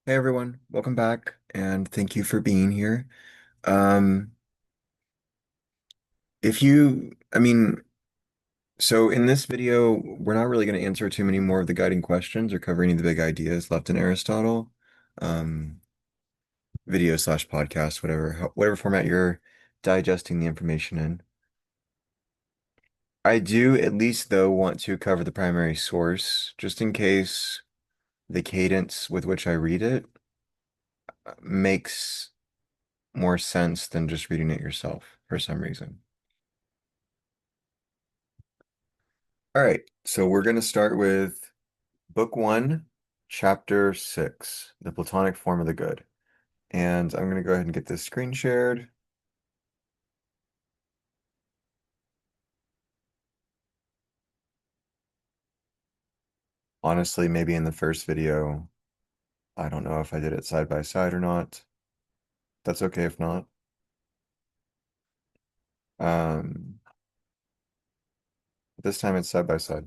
Hey everyone, welcome back and thank you for being here. Um, if you, I mean, so in this video, we're not really going to answer too many more of the guiding questions or cover any of the big ideas left in Aristotle. Um, Video slash podcast, whatever format you're digesting the information in. I do at least though want to cover the primary source, just in case the cadence with which I read it makes more sense than just reading it yourself for some reason. All right, so we're going to start with Book One, Chapter Six, The Platonic Form of the Good. And I'm going to go ahead and get this screen shared. Honestly, maybe in the first video, I don't know if I did it side by side or not. That's okay if not. Um, this time it's side by side.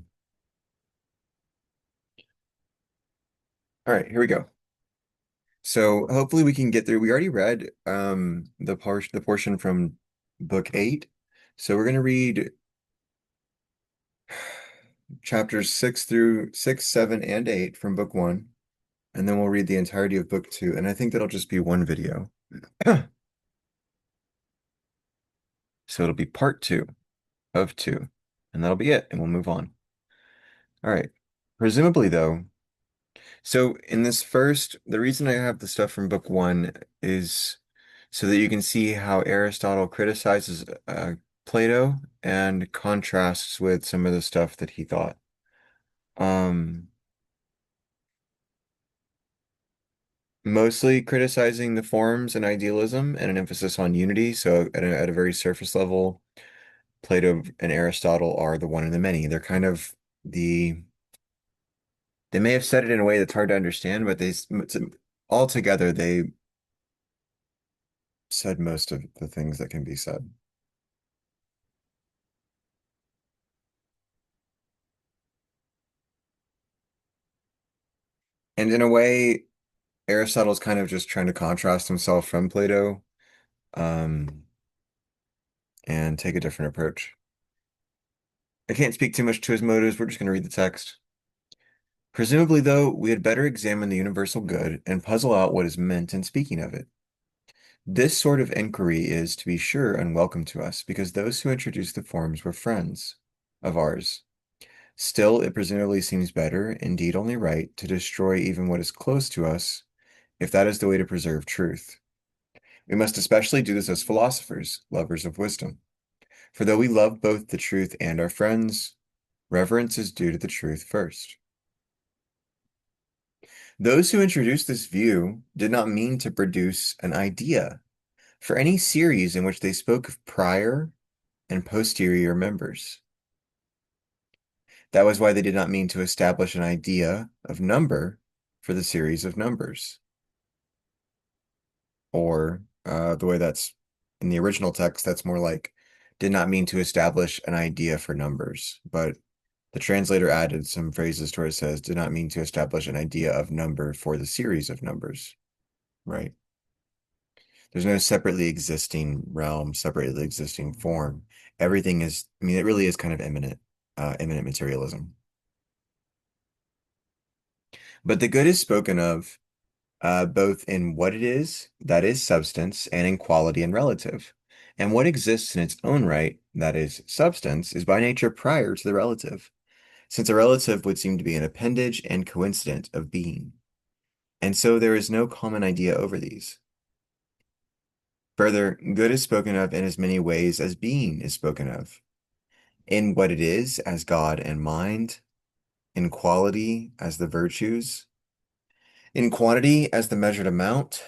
All right, here we go. So hopefully we can get through. We already read the portion from Book Eight. So we're going to read chapters six, seven, and eight from Book One. And then we'll read the entirety of book two. And I think that'll just be one video. So it'll be part two of two. And that'll be it. And we'll move on. All right. Presumably, though, so in this first, the reason I have the stuff from book one is so that you can see how Aristotle criticizes Plato and contrasts with some of the stuff that he thought. Um, Mostly criticizing the forms and idealism and an emphasis on unity. So at a very surface level, Plato and Aristotle are the one and the many. They're kind of they may have said it in a way that's hard to understand, but altogether they said most of the things that can be said. And in a way, Aristotle's kind of just trying to contrast himself from Plato, um, and take a different approach. I can't speak too much to his motives. We're just going to read the text. Presumably, though, we had better examine the universal good and puzzle out what is meant in speaking of it. This sort of inquiry is, to be sure, unwelcome to us, because those who introduced the forms were friends of ours. Still, it presumably seems better, indeed only right, to destroy even what is close to us, if that is the way to preserve truth. We must especially do this as philosophers, lovers of wisdom. For though we love both the truth and our friends, reverence is due to the truth first. Those who introduced this view did not mean to produce an idea for any series in which they spoke of prior and posterior members. That was why they did not mean to establish an idea of number for the series of numbers. Or the way that's in the original text, that's more like did not mean to establish an idea for numbers, but the translator added some phrases to where it says did not mean to establish an idea of number for the series of numbers, right? There's no separately existing realm, separately existing form. Everything is, I mean, it really is kind of imminent materialism. But the good is spoken of both in what it is, that is substance, and in quality and relative. And what exists in its own right, that is substance, is by nature prior to the relative, since a relative would seem to be an appendage and coincident of being. And so there is no common idea over these. Further, good is spoken of in as many ways as being is spoken of. In what it is, as God and mind, in quality, as the virtues, in quantity, as the measured amount.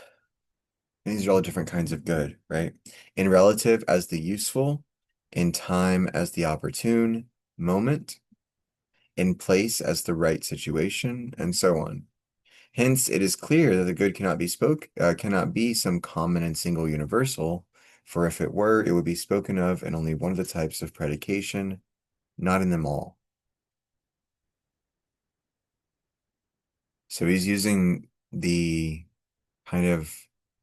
And these are all different kinds of good, right? In relative, as the useful, in time, as the opportune moment, in place, as the right situation, and so on. Hence, it is clear that the good cannot be some common and single universal, for if it were, it would be spoken of in only one of the types of predication, not in them all. So he's using the kind of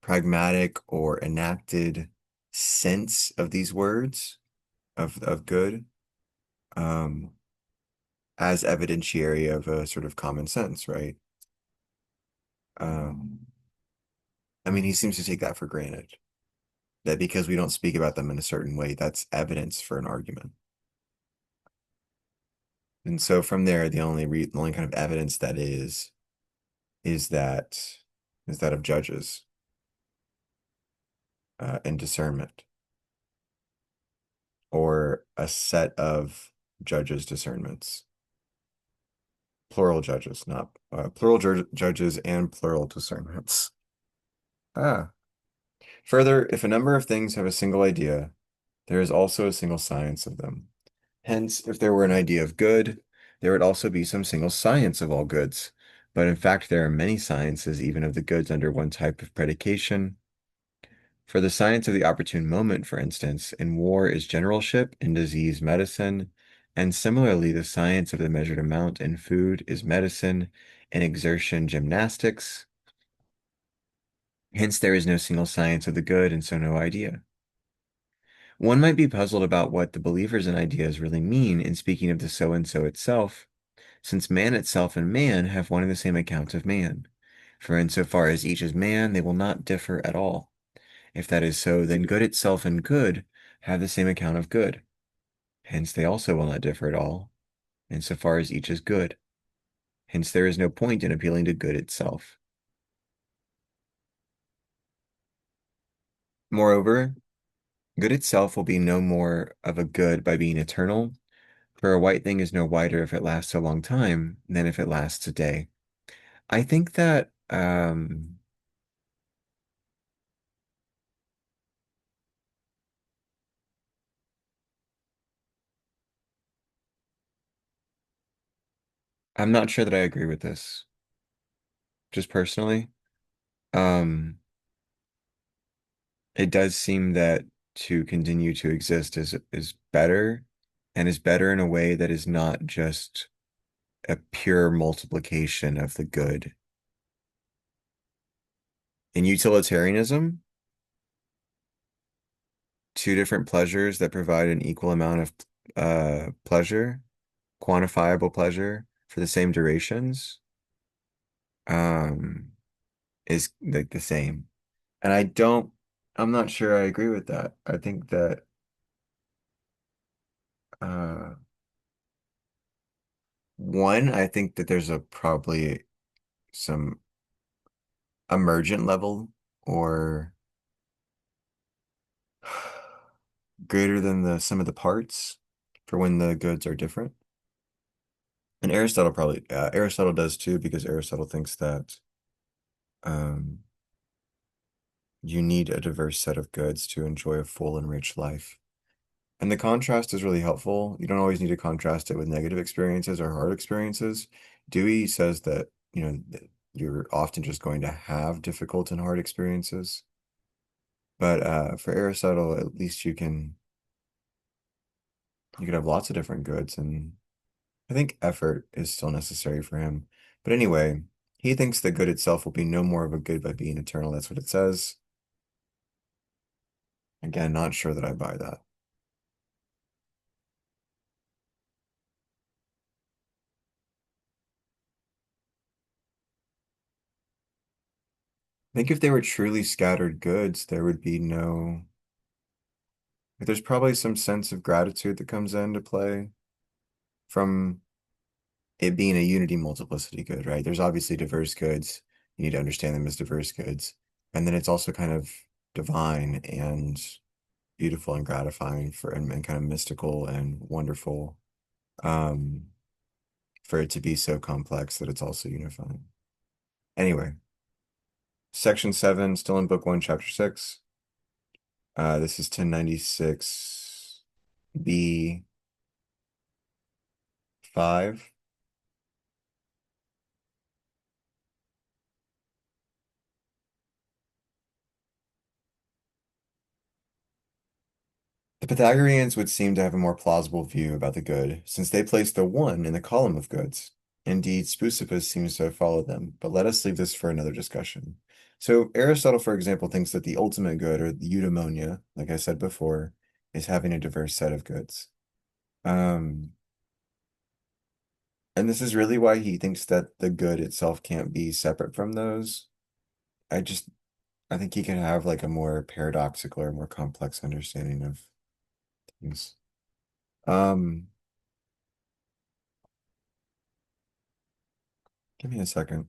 pragmatic or enacted sense of these words of good um, as evidentiary of a sort of common sense, right? Um, I mean, he seems to take that for granted, that because we don't speak about them in a certain way, that's evidence for an argument. And so from there, the only kind of evidence that is that is that of judges and discernment, or a set of judges' discernments. Plural judges, not plural judges and plural discernments. Ah. Further, if a number of things have a single idea, there is also a single science of them. Hence, if there were an idea of good, there would also be some single science of all goods. But in fact, there are many sciences, even of the goods under one type of predication. For the science of the opportune moment, for instance, in war is generalship, in disease, medicine. And similarly, the science of the measured amount in food is medicine, in exertion, gymnastics. Hence, there is no single science of the good, and so no idea. One might be puzzled about what the believers in ideas really mean in speaking of the so-and-so itself, since man itself and man have one and the same account of man. For insofar as each is man, they will not differ at all. If that is so, then good itself and good have the same account of good. Hence they also will not differ at all, insofar as each is good. Hence there is no point in appealing to good itself. Moreover, good itself will be no more of a good by being eternal, for a white thing is no whiter if it lasts a long time than if it lasts a day. I think that I'm not sure that I agree with this, just personally. Um, it does seem that to continue to exist is better, and is better in a way that is not just a pure multiplication of the good. In utilitarianism, two different pleasures that provide an equal amount of pleasure, quantifiable pleasure for the same durations, um, is like the same. And I'm not sure I agree with that. I think that uh, one, I think that there's a probably some emergent level or greater than the sum of the parts for when the goods are different. And Aristotle does too, because Aristotle thinks that um, you need a diverse set of goods to enjoy a full and rich life. And the contrast is really helpful. You don't always need to contrast it with negative experiences or hard experiences. Dewey says that, that you're often just going to have difficult and hard experiences. But for Aristotle, at least you could have lots of different goods, and I think effort is still necessary for him. But anyway, he thinks the good itself will be no more of a good by being eternal. That's what it says. Again, not sure that I buy that. I think if they were truly scattered goods, there would be no, like, there's probably some sense of gratitude that comes into play from it being a unity multiplicity good, right? There's obviously diverse goods. You need to understand them as diverse goods. And then it's also kind of divine and beautiful and gratifying and kind of mystical and wonderful um, for it to be so complex that it's also unifying. Anyway, section 7, still in book 1, chapter 6. This is 1096 B 5. The Pythagoreans would seem to have a more plausible view about the good, since they place the one in the column of goods. Indeed, Speusippus seems to have followed them, but let us leave this for another discussion. So Aristotle, for example, thinks that the ultimate good, or the eudaimonia, like I said before, is having a diverse set of goods. Um, and this is really why he thinks that the good itself can't be separate from those. I just, I think he can have like a more paradoxical or more complex understanding of things. Um, Give me a second.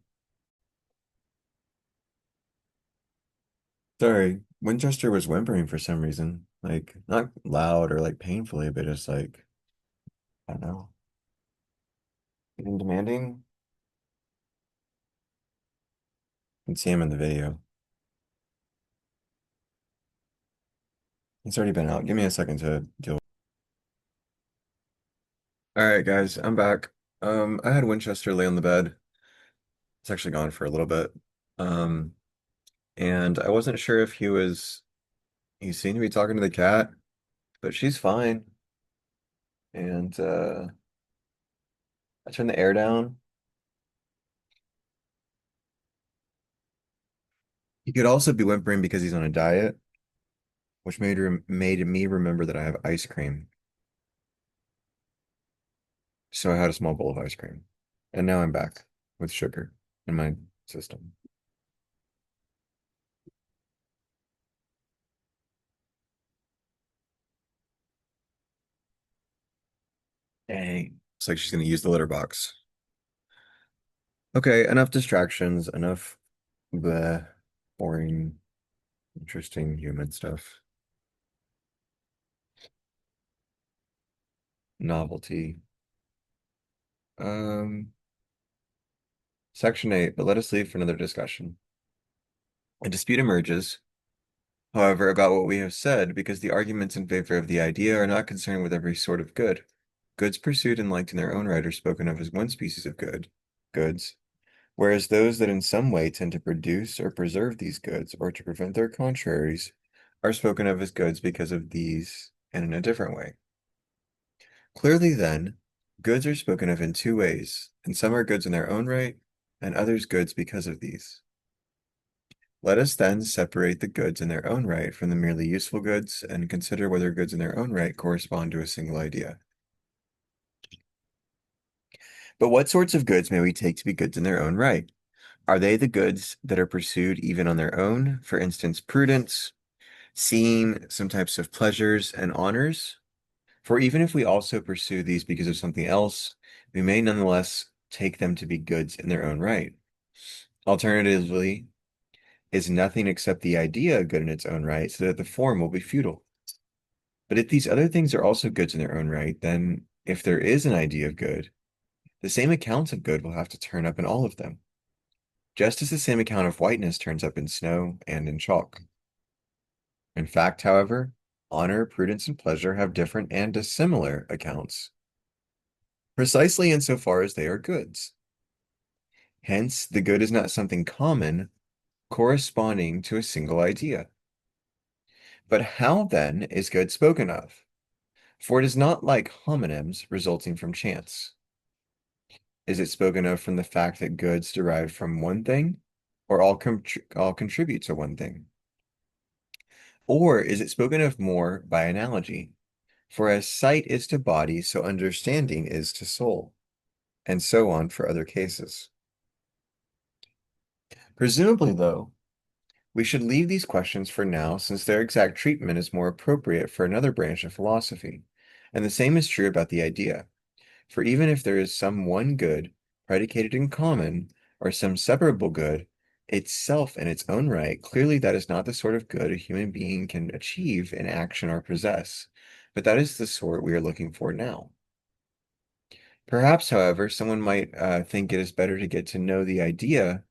Sorry, Winchester was whimpering for some reason. Like, not loud or like painfully, but just like, I don't know, getting demanding. You can see him in the video. He's already been out. Give me a second to deal with. All right, guys, I'm back. I had Winchester lay on the bed. It's actually gone for a little bit. Um, and I wasn't sure if he seemed to be talking to the cat, but she's fine. And I turned the air down. He could also be whimpering because he's on a diet, which made me remember that I have ice cream. So I had a small bowl of ice cream. And now I'm back with sugar in my system. Dang. It's like she's gonna use the litter box. Okay, enough distractions, enough the boring, interesting human stuff. Novelty. Um, Section 8, but let us leave for another discussion. A dispute emerges, however, about what we have said, because the arguments in favor of the idea are not concerned with every sort of good. Goods pursued and liked in their own right are spoken of as one species of goods, whereas those that in some way tend to produce or preserve these goods, or to prevent their contraries, are spoken of as goods because of these and in a different way. Clearly, then, goods are spoken of in two ways, and some are goods in their own right, and others goods because of these. Let us then separate the goods in their own right from the merely useful goods, and consider whether goods in their own right correspond to a single idea. But what sorts of goods may we take to be goods in their own right? Are they the goods that are pursued even on their own? For instance, prudence, seeing, some types of pleasures and honors? For even if we also pursue these because of something else, we may nonetheless take them to be goods in their own right. Alternatively, is nothing except the idea good in its own right, so that the form will be futile. But if these other things are also goods in their own right, then if there is an idea of good, the same accounts of good will have to turn up in all of them, just as the same account of whiteness turns up in snow and in chalk. In fact, however, honor, prudence, and pleasure have different and dissimilar accounts, precisely insofar as they are goods. Hence, the good is not something common corresponding to a single idea. But how then is good spoken of? For it is not like homonyms resulting from chance. Is it spoken of from the fact that goods derive from one thing, or all contribute to one thing? Or is it spoken of more by analogy? For as sight is to body, so understanding is to soul, and so on for other cases. Presumably, though, we should leave these questions for now, since their exact treatment is more appropriate for another branch of philosophy. And the same is true about the idea. For even if there is some one good predicated in common, or some separable good itself in its own right, clearly that is not the sort of good a human being can achieve in action or possess, but that is the sort we are looking for now. Perhaps, however, someone might think it is better to get to know the idea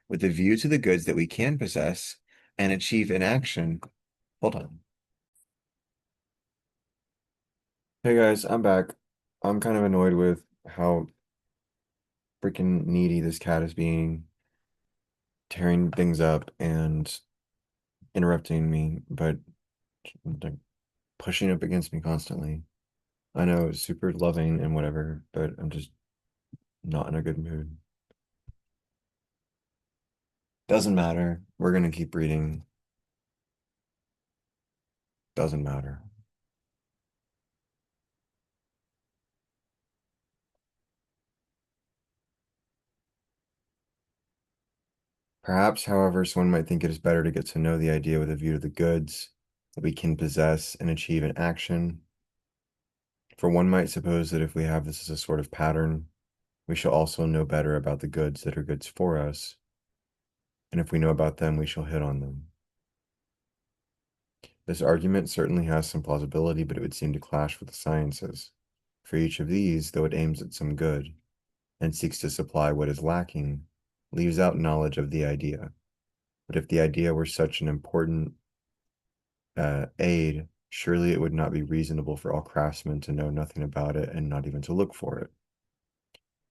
with a view to the goods that we can possess and achieve in action. Hold on. Hey guys, I'm back. I'm kind of annoyed with how freaking needy this cat is being, tearing things up and interrupting me, but like pushing up against me constantly. I know it's super loving and whatever, but I'm just Not in a good mood. Doesn't matter. We're gonna keep reading. Doesn't matter. Perhaps, however, someone might think it is better to get to know the idea with a view to the goods that we can possess and achieve in action. For one might suppose that if we have this as a sort of pattern, we shall also know better about the goods that are goods for us, and if we know about them, we shall hit on them. This argument certainly has some plausibility, but it would seem to clash with the sciences. For each of these, though it aims at some good, and seeks to supply what is lacking, leaves out knowledge of the idea. But if the idea were such an important aid, surely it would not be reasonable for all craftsmen to know nothing about it and not even to look for it.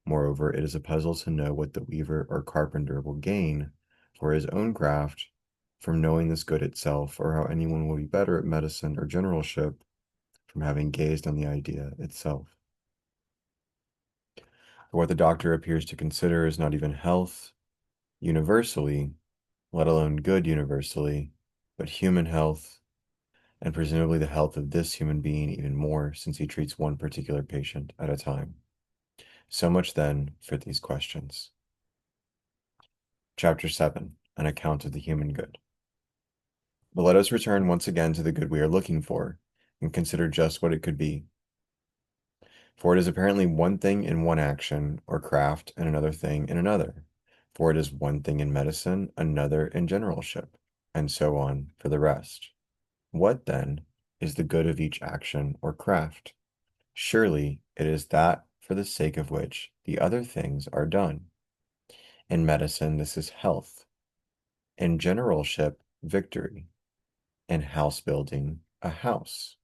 Moreover, it is a puzzle to know what the weaver or carpenter will gain for his own craft from knowing this good itself, or how anyone will be better at medicine or generalship from having gazed on the idea itself. For what the doctor appears to consider is not even health universally, let alone good universally, but human health, and presumably the health of this human being even more, since he treats one particular patient at a time. So much then for these questions. Chapter 7, An Account of the Human Good. But let us return once again to the good we are looking for, and consider just what it could be. For it is apparently one thing in one action or craft, and another thing in another. For it is one thing in medicine, another in generalship, and so on for the rest. What, then, is the good of each action or craft? Surely it is that for the sake of which the other things are done. In medicine, this is health. In generalship, victory. In house building, a house.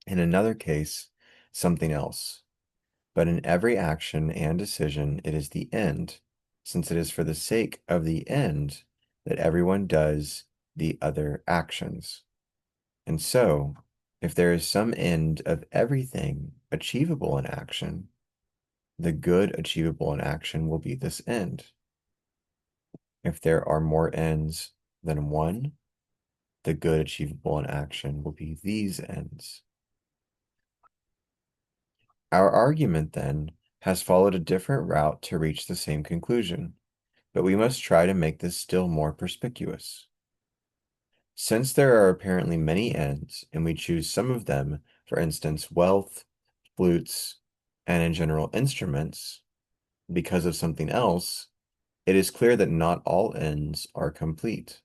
In another case, something else. But in every action and decision, it is the end, since it is for the sake of the end that everyone does the other actions. And so, if there is some end of everything achievable in action, the good achievable in action will be this end. If there are more ends than one, the good achievable in action will be these ends. Our argument, then, has followed a different route to reach the same conclusion, but we must try to make this still more perspicuous. Since there are apparently many ends, and we choose some of them, for instance, wealth, flutes, and in general instruments, because of something else, it is clear that not all ends are complete.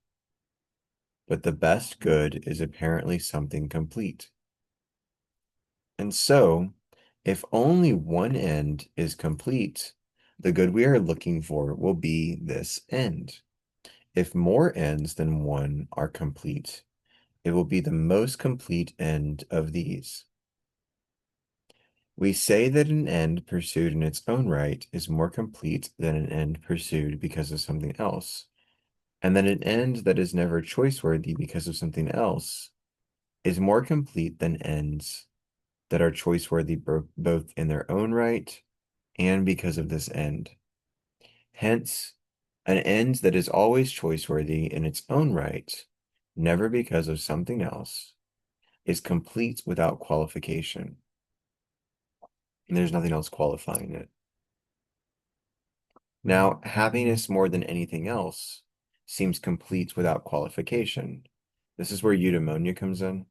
But the best good is apparently something complete. And so, if only one end is complete, the good we are looking for will be this end. If more ends than one are complete, it will be the most complete end of these. We say that an end pursued in its own right is more complete than an end pursued because of something else, and that an end that is never choice-worthy because of something else is more complete than ends that are choice-worthy both in their own right and because of this end. Hence, an end that is always choice-worthy in its own right, never because of something else, is complete without qualification. And there's nothing else qualifying it. Now, happiness more than anything else seems complete without qualification. This is where eudaimonia comes in.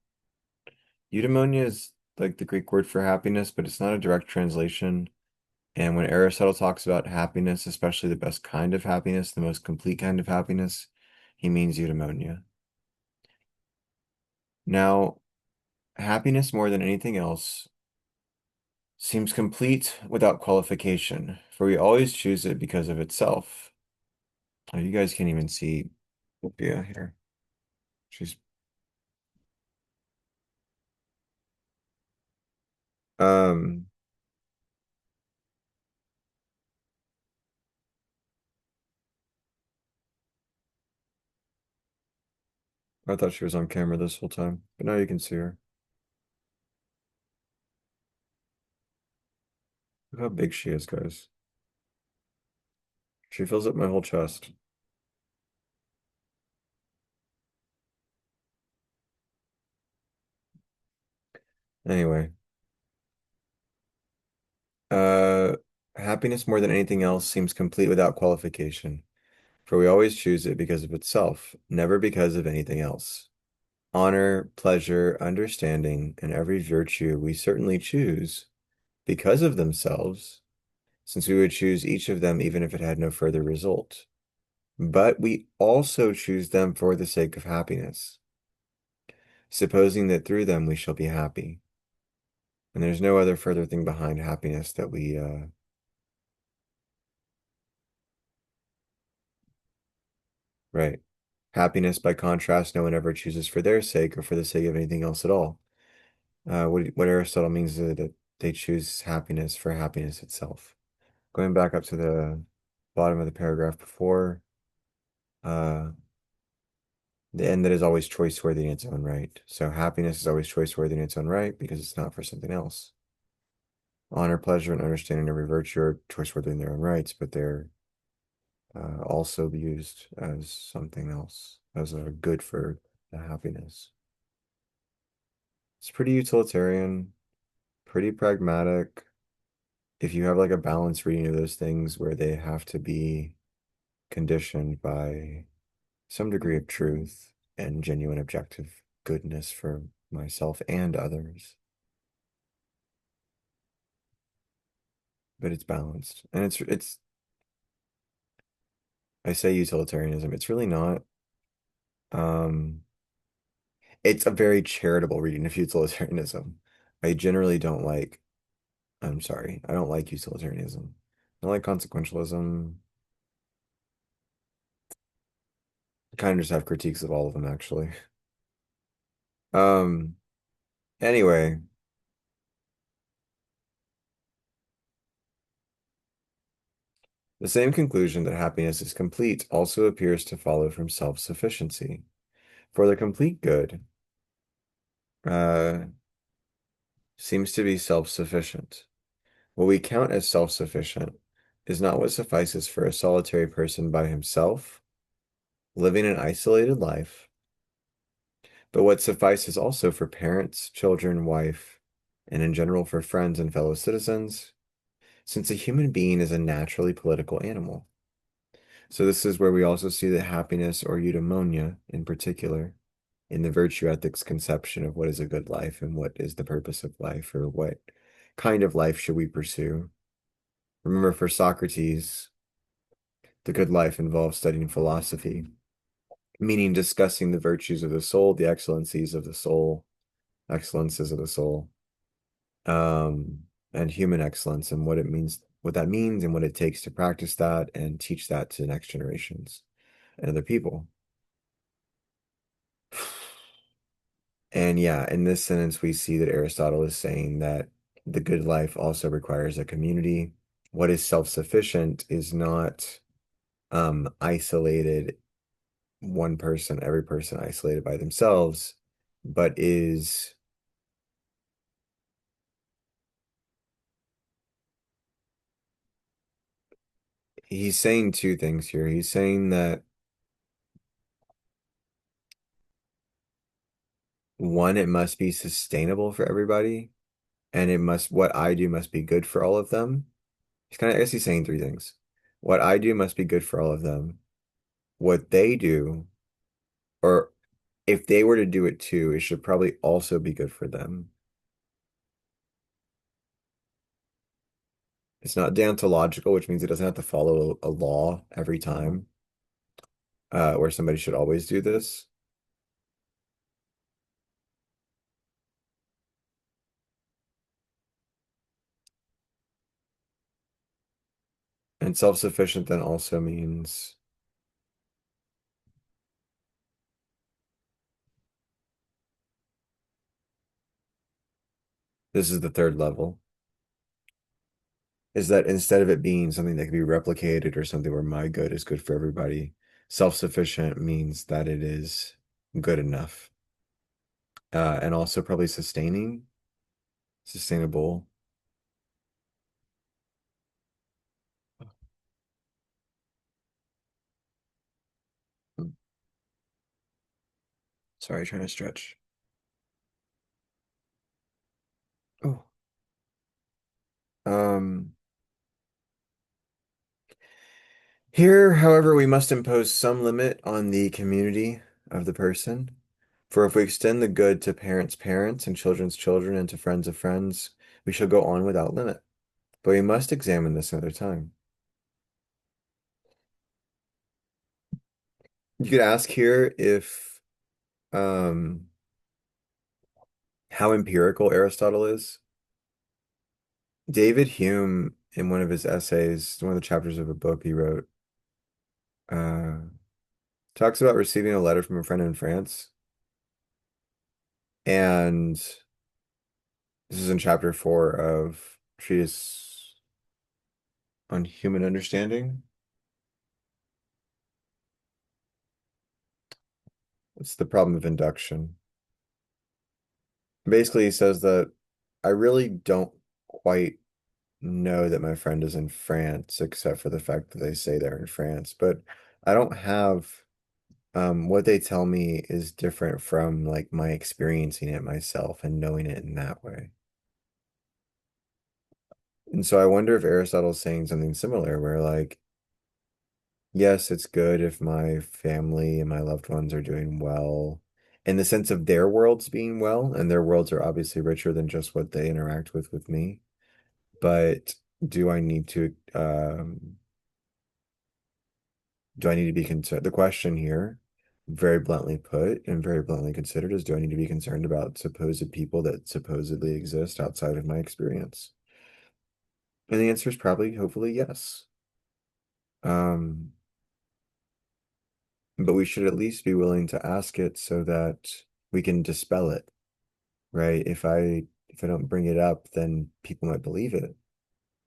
Eudaimonia is like the Greek word for happiness, but it's not a direct translation. And when Aristotle talks about happiness, especially the best kind of happiness, the most complete kind of happiness, he means eudaimonia. Now, happiness more than anything else seems complete without qualification, for we always choose it because of itself. Oh, you guys can't even see Sophia here. She's um I thought she was on camera this whole time, but now you can see her. Look how big she is, guys. She fills up my whole chest. Anyway, uh, happiness more than anything else seems complete without qualification, for we always choose it because of itself, never because of anything else. Honor, pleasure, understanding, and every virtue we certainly choose because of themselves, since we would choose each of them even if it had no further result. But we also choose them for the sake of happiness, supposing that through them we shall be happy. And there's no other further thing behind happiness that we right. Happiness, by contrast, no one ever chooses for their sake or for the sake of anything else at all. What Aristotle means is that they choose happiness for happiness itself. Going back up to the bottom of the paragraph before, uh, the end that is always choice-worthy in its own right. So happiness is always choice-worthy in its own right because it's not for something else. Honor, pleasure, and understanding every virtue are choice-worthy in their own rights, but they're also used as something else, as a good for the happiness. It's pretty utilitarian, pretty pragmatic. If you have like a balanced reading of those things where they have to be conditioned by some degree of truth and genuine objective goodness for myself and others, but it's balanced. And it's I say utilitarianism, it's really not. Um, it's a very charitable reading of utilitarianism. I generally don't like, I'm sorry, I don't like utilitarianism. I don't like consequentialism. I kind of just have critiques of all of them, actually. Um, anyway, the same conclusion that happiness is complete also appears to follow from self-sufficiency. For the complete good, uh, seems to be self-sufficient. What we count as self-sufficient is not what suffices for a solitary person by himself, living an isolated life, but what suffices also for parents, children, wife, and in general for friends and fellow citizens, since a human being is a naturally political animal. So this is where we also see that happiness, or eudaimonia in particular, in the virtue ethics conception of what is a good life and what is the purpose of life, or what kind of life should we pursue. Remember, for Socrates, the good life involves studying philosophy, meaning discussing the virtues of the soul, the excellencies of the soul, excellences of the soul, and human excellence and what it means, what that means, and what it takes to practice that and teach that to next generations and other people. And yeah, in this sentence, we see that Aristotle is saying that the good life also requires a community. What is self-sufficient is not isolated, one person, every person isolated by themselves, but is he's saying two things here. He's saying that one, it must be sustainable for everybody, and it must what I do must be good for all of them. He's kind of, I guess he's saying three things. What I do must be good for all of them. What they do, or if they were to do it too, it should probably also be good for them. It's not deontological, which means it doesn't have to follow a law every time, where somebody should always do this. And self-sufficient then also means this is the third level, is that instead of it being something that can be replicated or something where my good is good for everybody, self-sufficient means that it is good enough. And also probably sustainable. Sorry, trying to stretch. Oh. Um, Here, however, we must impose some limit on the community of the person. For if we extend the good to parents' parents and children's children and to friends of friends, we shall go on without limit. But we must examine this another time. You could ask here if how empirical Aristotle is. David Hume, in one of his essays, one of the chapters of a book he wrote, uh, talks about receiving a letter from a friend in France. And this is in chapter 4 of Treatise on Human Understanding. It's the problem of induction. Basically, he says that I really don't quite know that my friend is in France, except for the fact that they say they're in France. But I don't have what they tell me is different from like my experiencing it myself and knowing it in that way. And so I wonder if Aristotle's saying something similar, where like, yes, it's good if my family and my loved ones are doing well in the sense of their worlds being well, and their worlds are obviously richer than just what they interact with me. But do I need to do I need to be concerned? The question here, very bluntly put and very bluntly considered, is do I need to be concerned about supposed people that supposedly exist outside of my experience? And the answer is probably, hopefully, yes. Um, but we should at least be willing to ask it so that we can dispel it, right? If I don't bring it up, then people might believe it.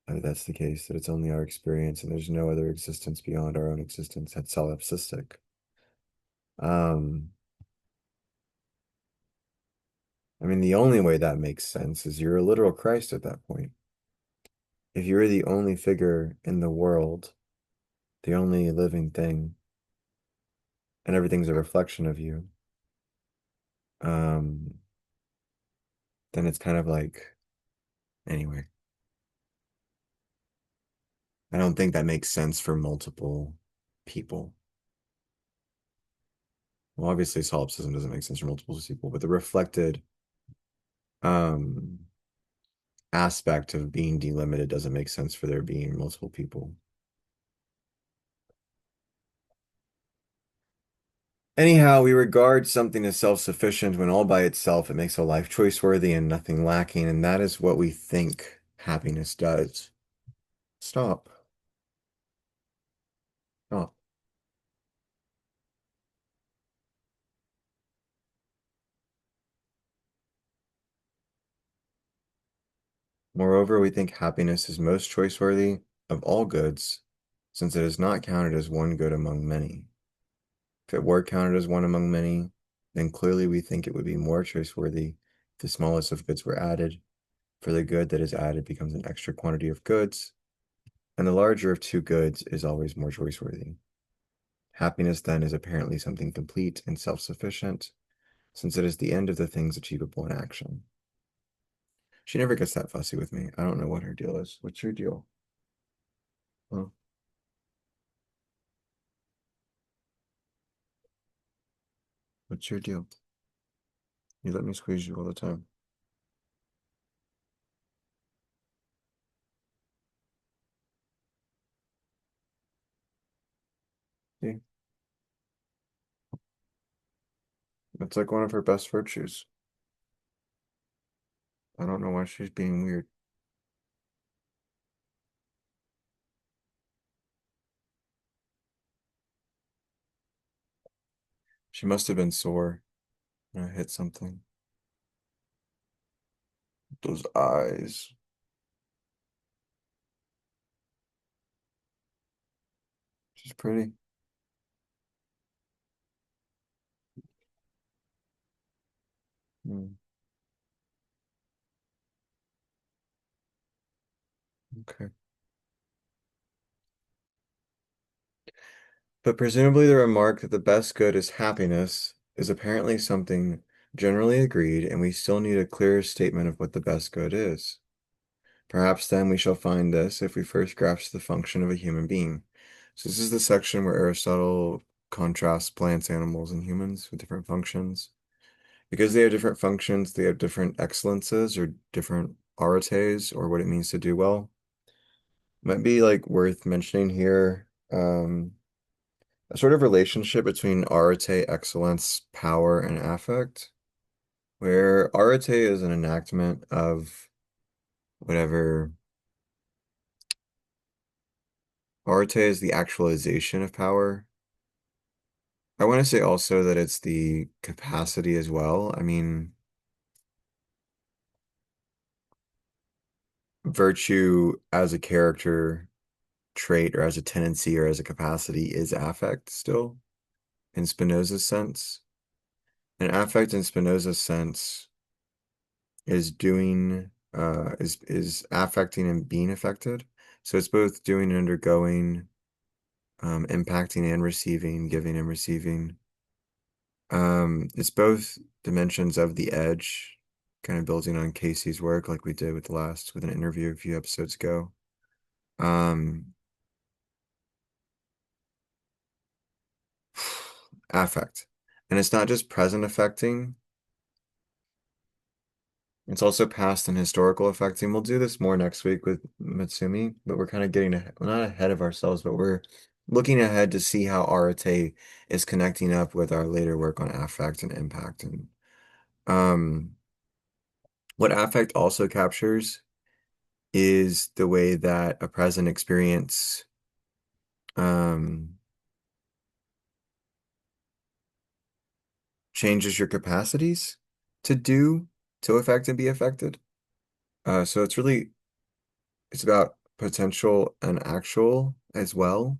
That's the case, that it's only our experience and there's no other existence beyond our own existence. That's solipsistic. Um, I mean, the only way that makes sense is you're a literal Christ at that point. If you're the only figure in the world, the only living thing, and everything's a reflection of you, um, then it's kind of like, anyway, I don't think that makes sense for multiple people. Well, obviously, solipsism doesn't make sense for multiple people, but the reflected um, aspect of being delimited doesn't make sense for there being multiple people. Anyhow, we regard something as self-sufficient when all by itself it makes a life choice-worthy and nothing lacking, and that is what we think happiness does. Stop. Stop. Moreover, we think happiness is most choice-worthy of all goods, since it is not counted as one good among many. If it were counted as one among many, then clearly we think it would be more choice-worthy if the smallest of goods were added, for the good that is added becomes an extra quantity of goods, and the larger of two goods is always more choice-worthy. Happiness then is apparently something complete and self-sufficient, since it is the end of the things achievable in action. She never gets that fussy with me. I don't know what her deal is. What's your deal? Well, what's your deal? You let me squeeze you all the time. See? That's like one of her best virtues. I don't know why she's being weird. She must have been sore when I hit something. Those eyes. She's pretty. Hmm. Okay. But presumably the remark that the best good is happiness is apparently something generally agreed, and we still need a clearer statement of what the best good is. Perhaps then we shall find this if we first grasp the function of a human being. So this is the section where Aristotle contrasts plants, animals, and humans with different functions. Because they have different functions, they have different excellences or different arites or what it means to do well. Might be like worth mentioning here, a sort of relationship between arete, excellence, power, and affect, where arete is an enactment of whatever. Arete is the actualization of power. I want to say also that it's the capacity as well. I mean, virtue as a character trait or as a tendency or as a capacity is affect still in Spinoza's sense. And affect in Spinoza's sense is doing is affecting and being affected. So it's both doing and undergoing, impacting and receiving, giving and receiving. It's both dimensions of the edge, kind of building on Casey's work like we did with an interview a few episodes ago. Um, affect. And it's not just present affecting, it's also past and historical affecting. We'll do this more next week with Matsumi, but we're kind of getting not ahead of ourselves, but we're looking ahead to see how Arate is connecting up with our later work on affect and impact. And um, what affect also captures is the way that a present experience um, changes your capacities to do, to affect and be affected. So it's about potential and actual as well,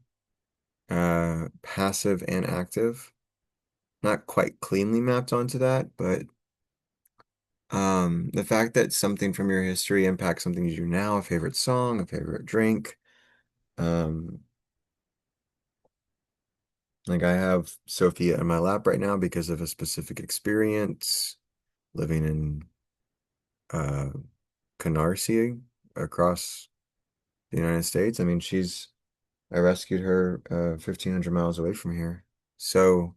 passive and active. Not quite cleanly mapped onto that, but the fact that something from your history impacts something you do now, a favorite song, a favorite drink. Um, like I have Sophia in my lap right now because of a specific experience living in uh Canarsie across the United States. I mean, I rescued her 1,500 miles away from here. So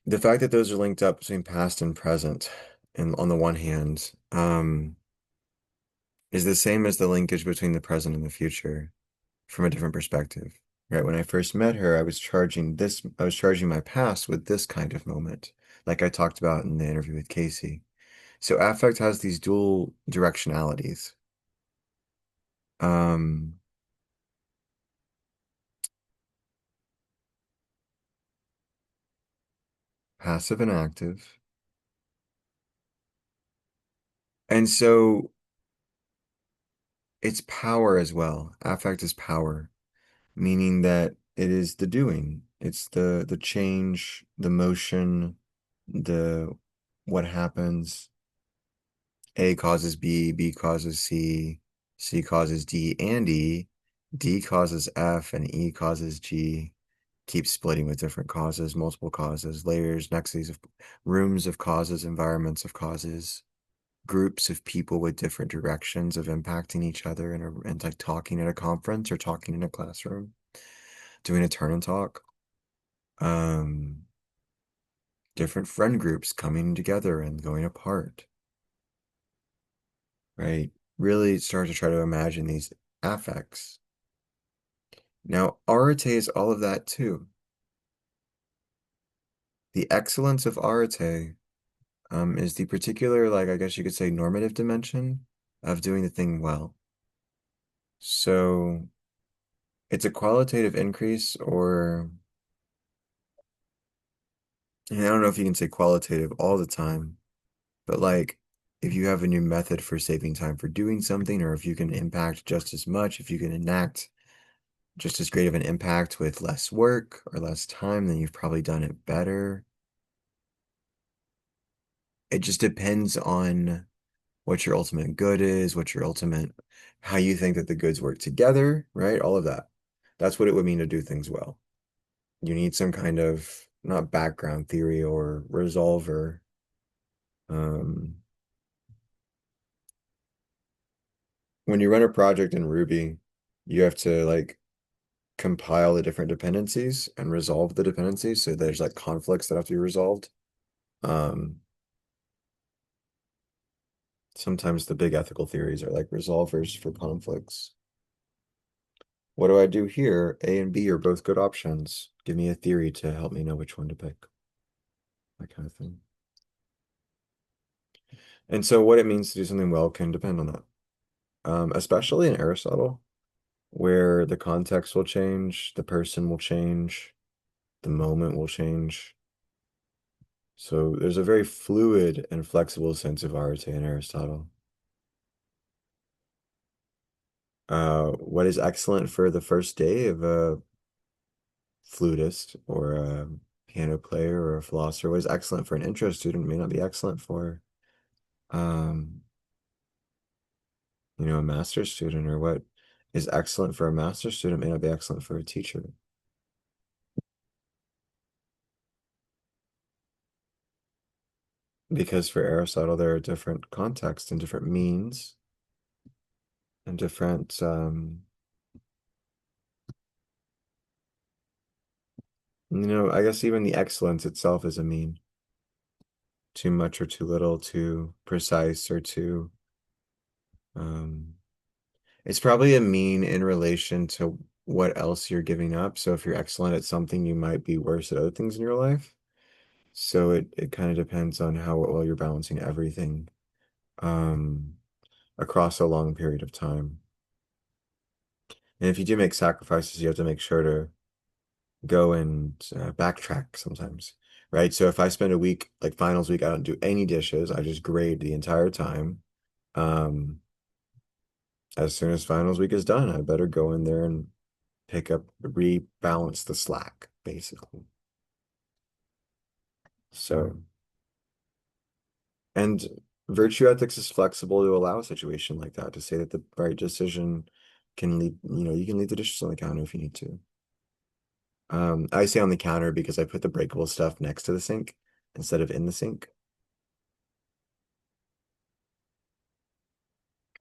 the fact that those are linked up between past and present, and on the one hand, is the same as the linkage between the present and the future from a different perspective. Right? When I first met her, I was charging my past with this kind of moment, like I talked about in the interview with Casey. So affect has these dual directionalities. Um, passive and active. And so it's power as well. Affect is power, meaning that it is the doing. It's the change, the motion, the what happens. A causes B, B causes C, C causes D and E, D causes F, and E causes G. Keep splitting with different causes, multiple causes, layers, nexuses of rooms of causes, environments of causes, groups of people with different directions of impacting each other and like talking at a conference or talking in a classroom, doing a turn and talk. Um, different friend groups coming together and going apart, right? Really start to try to imagine these affects. Now, arete is all of that too. The excellence of arete is the particular, like, I guess you could say, normative dimension of doing the thing well. So it's a qualitative increase, or and I don't know if you can say qualitative all the time, but like if you have a new method for saving time for doing something, or if you can impact just as much, if you can enact just as great of an impact with less work or less time, then you've probably done it better. It just depends on what your ultimate good is, how you think that the goods work together, right? All of that. That's what it would mean to do things well. You need some kind of not background theory or resolver. Um, when you run a project in Ruby, you have to like compile the different dependencies and resolve the dependencies. So there's like conflicts that have to be resolved. Um, Sometimes the big ethical theories are like resolvers for conflicts. What do I do here? A and B are both good options. Give me a theory to help me know which one to pick. That kind of thing. And so what it means to do something well can depend on that. Especially in Aristotle, where the context will change, the person will change, the moment will change. So there's a very fluid and flexible sense of arte in Aristotle. What is excellent for the first day of a flutist or a piano player or a philosopher, what is excellent for an intro student may not be excellent for um, a master's student, or what is excellent for a master's student may not be excellent for a teacher. Because for Aristotle, there are different contexts and different means and different, I guess even the excellence itself is a mean. Too much or too little, too precise or too, um, it's probably a mean in relation to what else you're giving up. So if you're excellent at something, you might be worse at other things in your life. So it kind of depends on how well you're balancing everything, um, across a long period of time. And if you do make sacrifices, you have to make sure to go and backtrack sometimes, right? So if I spend a week, like finals week, I don't do any dishes. I just grade the entire time. Um, as soon as finals week is done, I better go in there and rebalance the slack, basically. So, and virtue ethics is flexible to allow a situation like that, to say that the right decision can leave, you can leave the dishes on the counter if you need to. I say on the counter because I put the breakable stuff next to the sink instead of in the sink.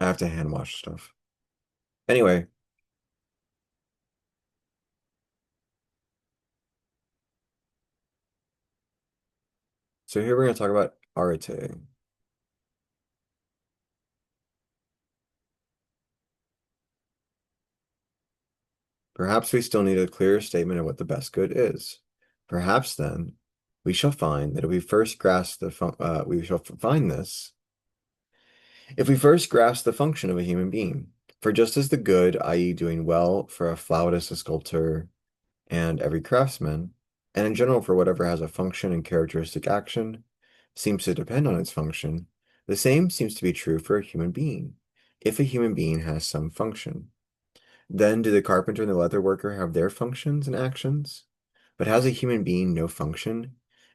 I have to hand wash stuff. Anyway, so here we're going to talk about arete. Perhaps we still need a clearer statement of what the best good is. Perhaps then we shall find that if we first grasp we shall find this if we first grasp the function of a human being. For just as the good, i.e., doing well for a flautist, a sculptor, and every craftsman, and in general for whatever has a function and characteristic action, seems to depend on its function, the same seems to be true for a human being, if a human being has some function. Then do the carpenter and the leather worker have their functions and actions? But has a human being no function?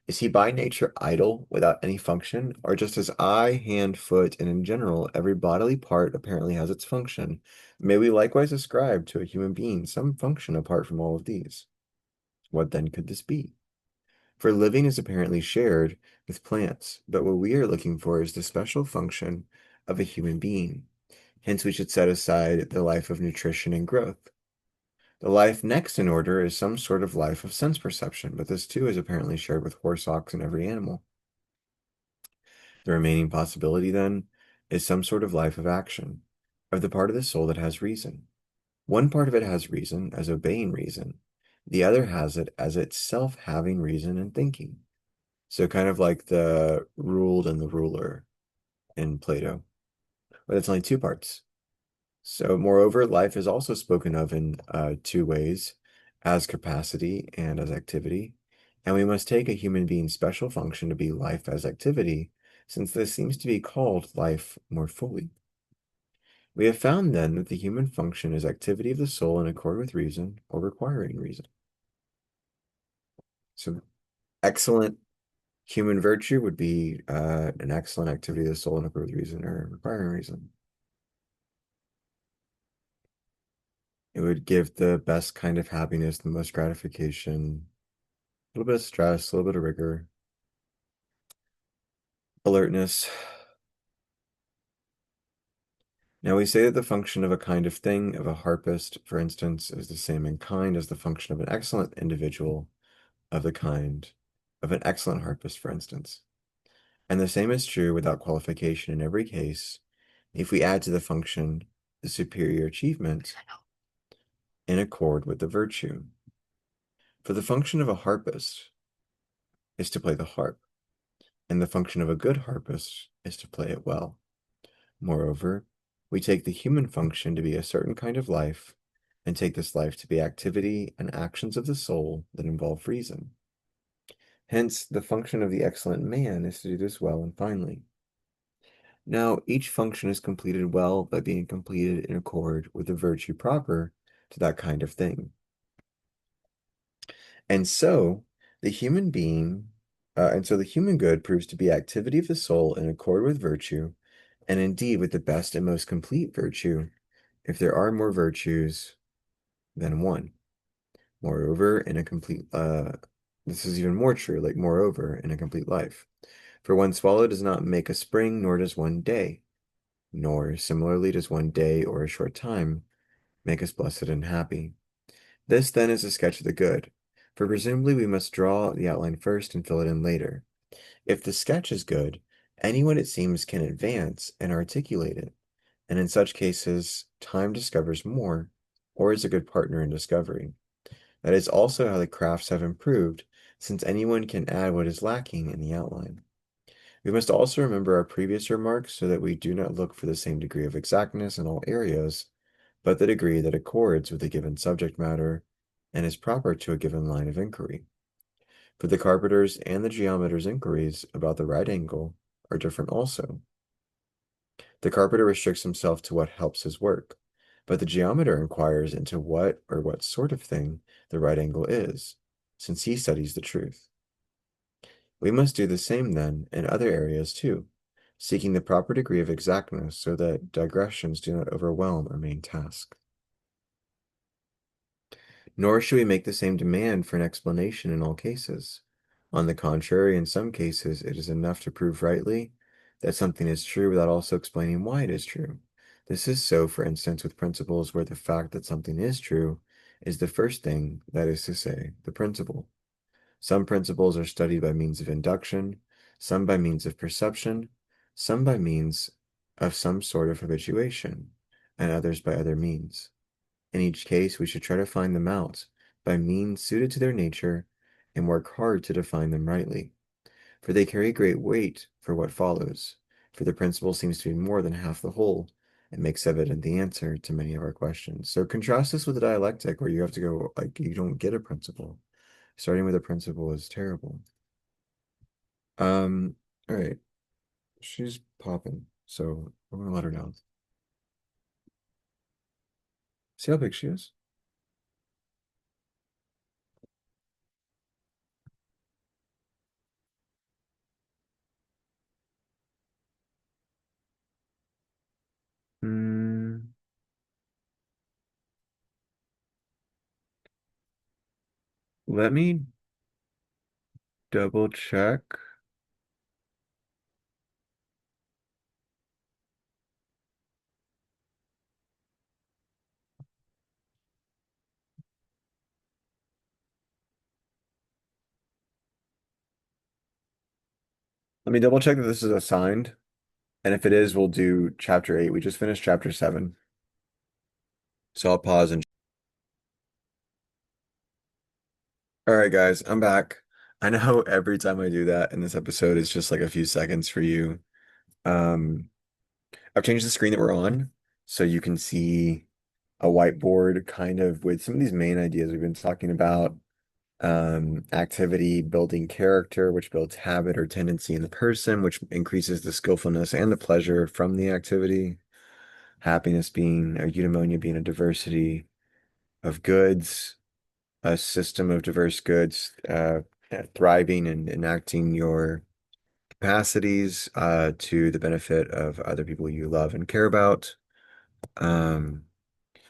Is he by nature idle, without any function? Or just as eye, hand, foot, and in general, every bodily part apparently has its function, may we likewise ascribe to a human being some function apart from all of these? What then could this be? For living is apparently shared with plants, but what we are looking for is the special function of a human being. Hence, we should set aside the life of nutrition and growth. The life next in order is some sort of life of sense perception, but this too is apparently shared with horse, ox, and every animal. The remaining possibility, then, is some sort of life of action, of the part of the soul that has reason. One part of it has reason as obeying reason, the other has it as itself having reason and thinking. So kind of like the ruled and the ruler in Plato, but it's only two parts. So, moreover, life is also spoken of in two ways, as capacity and as activity. And we must take a human being's special function to be life as activity, since this seems to be called life more fully. We have found then that the human function is activity of the soul in accord with reason or requiring reason. So, excellent human virtue would be an excellent activity of the soul in accord with reason or requiring reason. It would give the best kind of happiness, the most gratification, little bit of stress, a little bit of rigor, alertness. Now we say that the function of a kind of thing, of a harpist, for instance, is the same in kind as the function of an excellent individual of the kind of an excellent harpist, for instance. And the same is true without qualification in every case if we add to the function the superior achievement in accord with the virtue. For the function of a harpist is to play the harp, and the function of a good harpist is to play it well. Moreover, we take the human function to be a certain kind of life, and take this life to be activity and actions of the soul that involve reason. Hence, the function of the excellent man is to do this well and finely. Now, each function is completed well by being completed in accord with the virtue proper to that kind of thing. And so, the human being, the human good proves to be activity of the soul in accord with virtue, and indeed with the best and most complete virtue, if there are more virtues than one. Moreover, in a complete, this is even more true, like moreover, in a complete life. For one swallow does not make a spring, nor does one day, nor similarly does one day or a short time make us blessed and happy. This then is a sketch of the good, for presumably we must draw the outline first and fill it in later. If the sketch is good, anyone it seems can advance and articulate it, and in such cases, time discovers more, or is a good partner in discovery. That is also how the crafts have improved, since anyone can add what is lacking in the outline. We must also remember our previous remarks so that we do not look for the same degree of exactness in all areas, but the degree that accords with a given subject matter and is proper to a given line of inquiry. For the carpenter's and the geometer's inquiries about the right angle are different also. The carpenter restricts himself to what helps his work, but the geometer inquires into what or what sort of thing the right angle is, since he studies the truth. We must do the same, then, in other areas too, seeking the proper degree of exactness so that digressions do not overwhelm our main task. Nor should we make the same demand for an explanation in all cases. On the contrary, in some cases, it is enough to prove rightly that something is true without also explaining why it is true. This is so, for instance, with principles where the fact that something is true is the first thing, that is to say, the principle. Some principles are studied by means of induction, some by means of perception, some by means of some sort of habituation, and others by other means. In each case, we should try to find them out by means suited to their nature and work hard to define them rightly, for they carry great weight for what follows, for the principle seems to be more than half the whole and makes evident the answer to many of our questions. So contrast this with the dialectic where you have to go, like, you don't get a principle. Starting with a principle is terrible. All right. She's popping, so we're gonna let her down. See how big she is? Hmm. Let me double check. Let me double check that this is assigned. And if it is, we'll do chapter 8. We just finished chapter 7. So I'll pause and all right, guys, I'm back. I know every time I do that in this episode, it's just like a few seconds for you. Um, I've changed the screen that we're on so you can see a whiteboard kind of with some of these main ideas we've been talking about. Activity building character, which builds habit or tendency in the person, which increases the skillfulness and the pleasure from the activity. Happiness being, or eudaimonia being a diversity of goods, a system of diverse goods, thriving and enacting your capacities to the benefit of other people you love and care about. Um,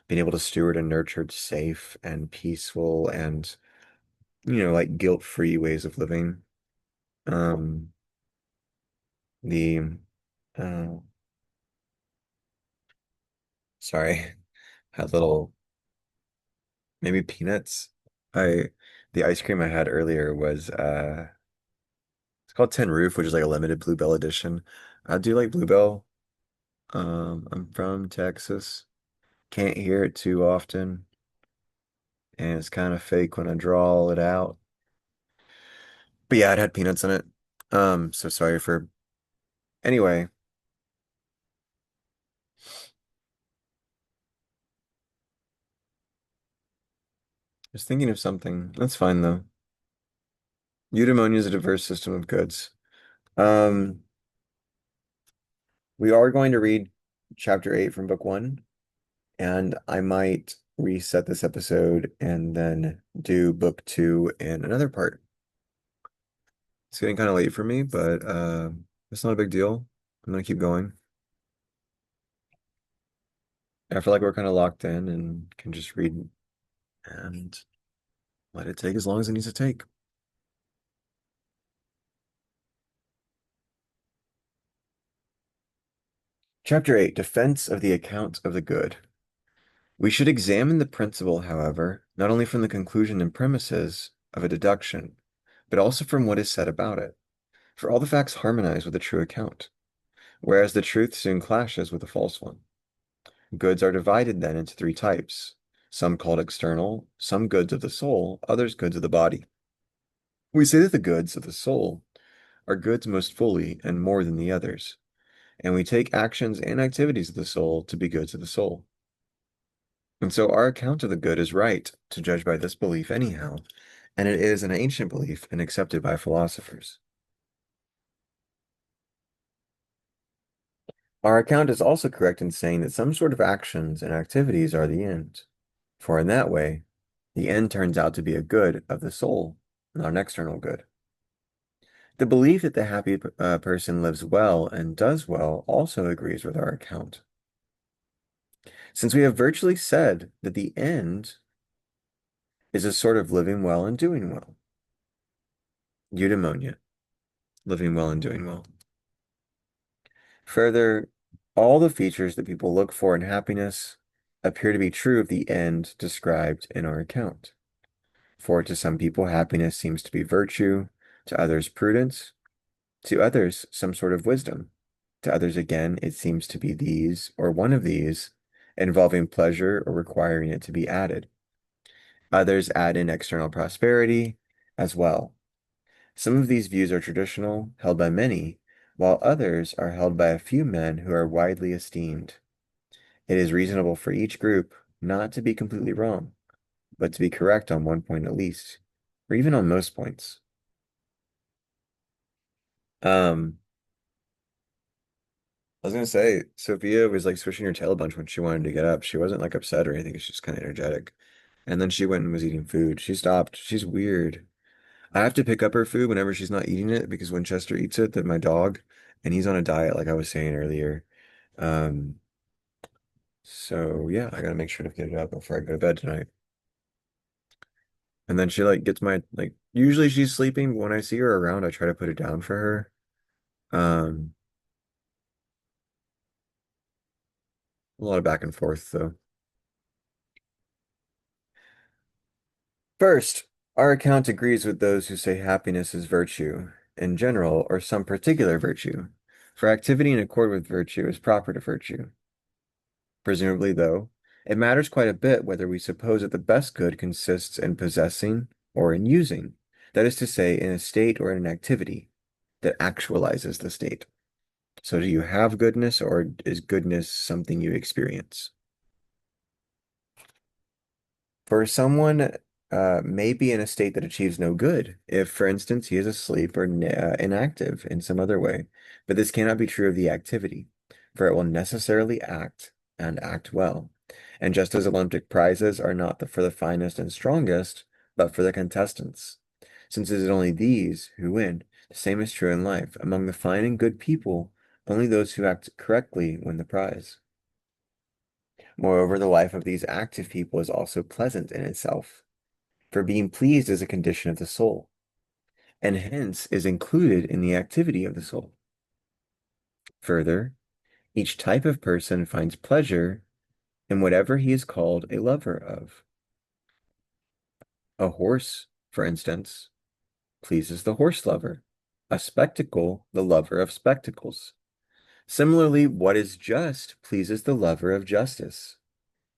Being able to steward a nurtured, safe, and peaceful and like guilt-free ways of living. Um, the uh, sorry, had little maybe peanuts. I the ice cream I had earlier was it's called Tin Roof, which is like a limited Bluebell edition. I do like Bluebell. I'm from Texas. Can't hear it too often, and it's kind of fake when I draw it out. But yeah, it had peanuts in it. So sorry for anyway, I was thinking of something. That's fine though. Eudaimonia is a diverse system of goods. Um, we are going to read chapter 8 from book 1, and I might reset this episode and then do book 2 in another part. It's getting kind of late for me, but it's not a big deal. I'm gonna keep going. I feel like we're kind of locked in and can just read and let it take as long as it needs to take. Chapter 8, Defense of the Account of the Good. We should examine the principle, however, not only from the conclusion and premises of a deduction, but also from what is said about it. For all the facts harmonize with a true account, whereas the truth soon clashes with a false one. Goods are divided then into three types, some called external, some goods of the soul, others goods of the body. We say that the goods of the soul are goods most fully and more than the others, and we take actions and activities of the soul to be goods of the soul. And so our account of the good is right, to judge by this belief anyhow, and it is an ancient belief and accepted by philosophers. Our account is also correct in saying that some sort of actions and activities are the end, for in that way, the end turns out to be a good of the soul, not an external good. The belief that the happy person lives well and does well also agrees with our account. Since we have virtually said that the end is a sort of living well and doing well. Eudaimonia, living well and doing well. Further, all the features that people look for in happiness appear to be true of the end described in our account. For to some people, happiness seems to be virtue, to others, prudence, to others, some sort of wisdom. To others, again, it seems to be these or one of these, involving pleasure or requiring it to be added. Others add in external prosperity as well. Some of these views are traditional, held by many, while others are held by a few men who are widely esteemed. It is reasonable for each group not to be completely wrong, but to be correct on one point at least, or even on most points. Um, I was gonna say, Sophia was like swishing her tail a bunch when she wanted to get up. She wasn't like upset or anything. She's just kind of energetic. And then she went and was eating food. She stopped. She's weird. I have to pick up her food whenever she's not eating it because when Chester eats it, that my dog, and he's on a diet, like I was saying earlier. Um, so yeah, I gotta make sure to get it up before I go to bed tonight. And then she like gets my like usually she's sleeping, but when I see her around, I try to put it down for her. Um, a lot of back and forth though. First, our account agrees with those who say happiness is virtue in general or some particular virtue, for activity in accord with virtue is proper to virtue. Presumably, though, it matters quite a bit whether we suppose that the best good consists in possessing or in using, that is to say, in a state or in an activity that actualizes the state. So, do you have goodness or is goodness something you experience? For someone may be in a state that achieves no good, if, for instance, he is asleep or inactive in some other way. But this cannot be true of the activity, for it will necessarily act and act well. And just as Olympic prizes are not for the finest and strongest, but for the contestants, since it is only these who win. The same is true in life. Among the fine and good people, only those who act correctly win the prize. Moreover, the life of these active people is also pleasant in itself. for being pleased is a condition of the soul, and hence is included in the activity of the soul. Further, each type of person finds pleasure in whatever he is called a lover of. A horse, for instance, pleases the horse lover, a spectacle, the lover of spectacles. Similarly, what is just pleases the lover of justice,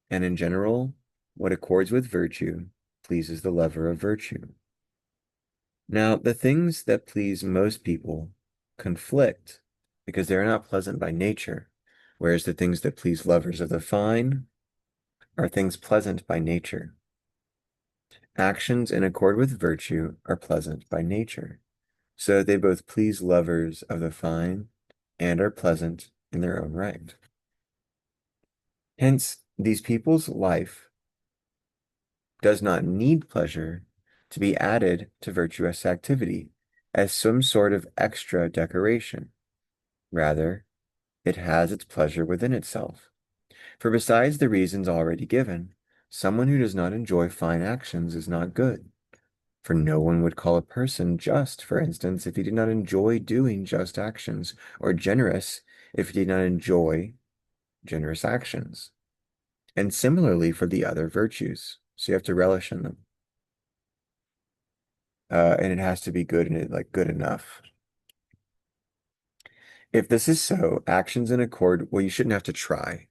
and in general, what accords with virtue pleases the lover of virtue. Now, the things that please most people conflict because they are not pleasant by nature, whereas the things that please lovers of the fine are things pleasant by nature. Actions in accord with virtue are pleasant by nature, so that they both please lovers of the fine and are pleasant in their own right. Hence, these people's life does not need pleasure to be added to virtuous activity as some sort of extra decoration. Rather, it has its pleasure within itself. For besides the reasons already given, someone who does not enjoy fine actions is not good. For no one would call a person just, for instance, if he did not enjoy doing just actions, or generous if he did not enjoy generous actions. And similarly for the other virtues. So you have to relish in them. And it has to be good and like good enough. If this is so, actions in accord, well, you shouldn't have to try.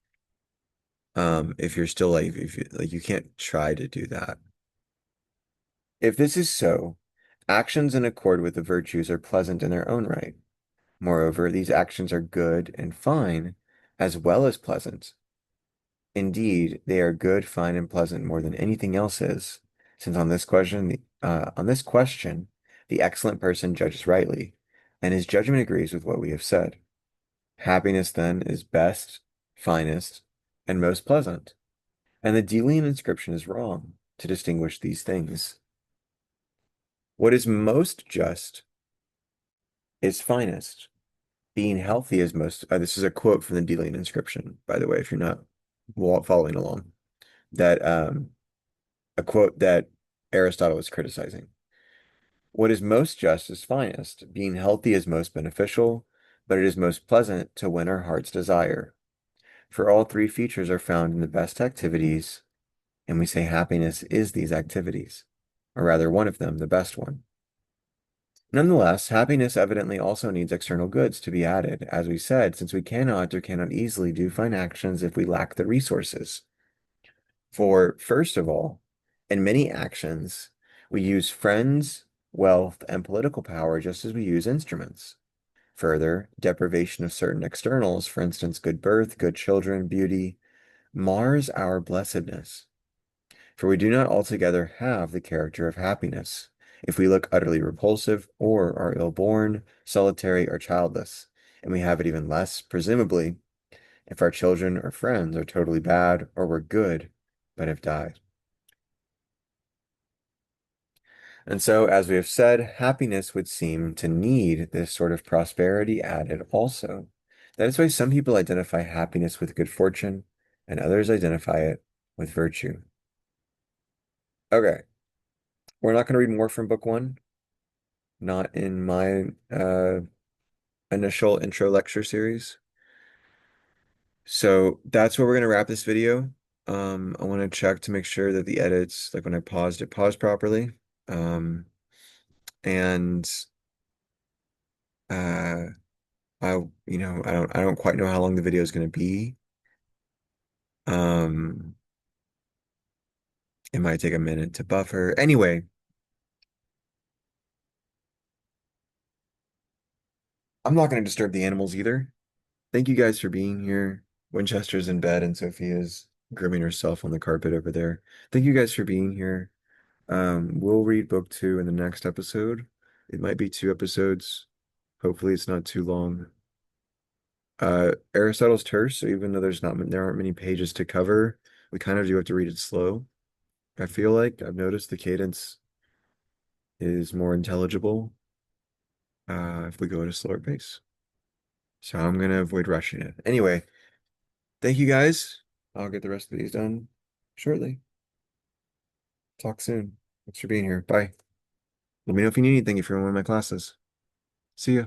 If you're still like, if you, like, you can't try to do that. If this is so, actions in accord with the virtues are pleasant in their own right. Moreover, these actions are good and fine, as well as pleasant. Indeed, they are good, fine, and pleasant more than anything else is, since on this question, the excellent person judges rightly, and his judgment agrees with what we have said. Happiness, then, is best, finest, and most pleasant, and the Delian inscription is wrong to distinguish these things. What is most just is finest. Being healthy is most, this is a quote from the Delian inscription, by the way, if you're not following along, that a quote that Aristotle was criticizing. What is most just is finest. Being healthy is most beneficial, but it is most pleasant to win our heart's desire. For all three features are found in the best activities, and we say happiness is these activities, or rather one of them, the best one. Nonetheless, happiness evidently also needs external goods to be added, as we said, since we cannot or cannot easily do fine actions if we lack the resources. For, first of all, in many actions, we use friends, wealth, and political power just as we use instruments. Further, deprivation of certain externals, for instance, good birth, good children, beauty, mars our blessedness. For we do not altogether have the character of happiness if we look utterly repulsive, or are ill-born, solitary, or childless, and we have it even less, presumably, if our children or friends are totally bad or were good, but have died. And so, as we have said, happiness would seem to need this sort of prosperity added also. That is why some people identify happiness with good fortune, and others identify it with virtue. Okay, we're not going to read more from book one, not in my initial intro lecture series. So that's where we're going to wrap this video. I want to check to make sure that the edits, like when I paused, it paused properly. And uh, I don't quite know how long the video is going to be. Um, it might take a minute to buffer. Anyway, I'm not going to disturb the animals either. Thank you guys for being here. Winchester's in bed and Sophia's grooming herself on the carpet over there. Thank you guys for being here. We'll read book two in the next episode. It might be two episodes. Hopefully it's not too long. Aristotle's terse, so even though there aren't many pages to cover, we kind of do have to read it slow. I feel like I've noticed the cadence is more intelligible if we go at a slower pace. So I'm gonna avoid rushing it. Anyway, thank you guys. I'll get the rest of these done shortly. Talk soon. Thanks for being here. Bye. Let me know if you need anything if you're in one of my classes. See ya.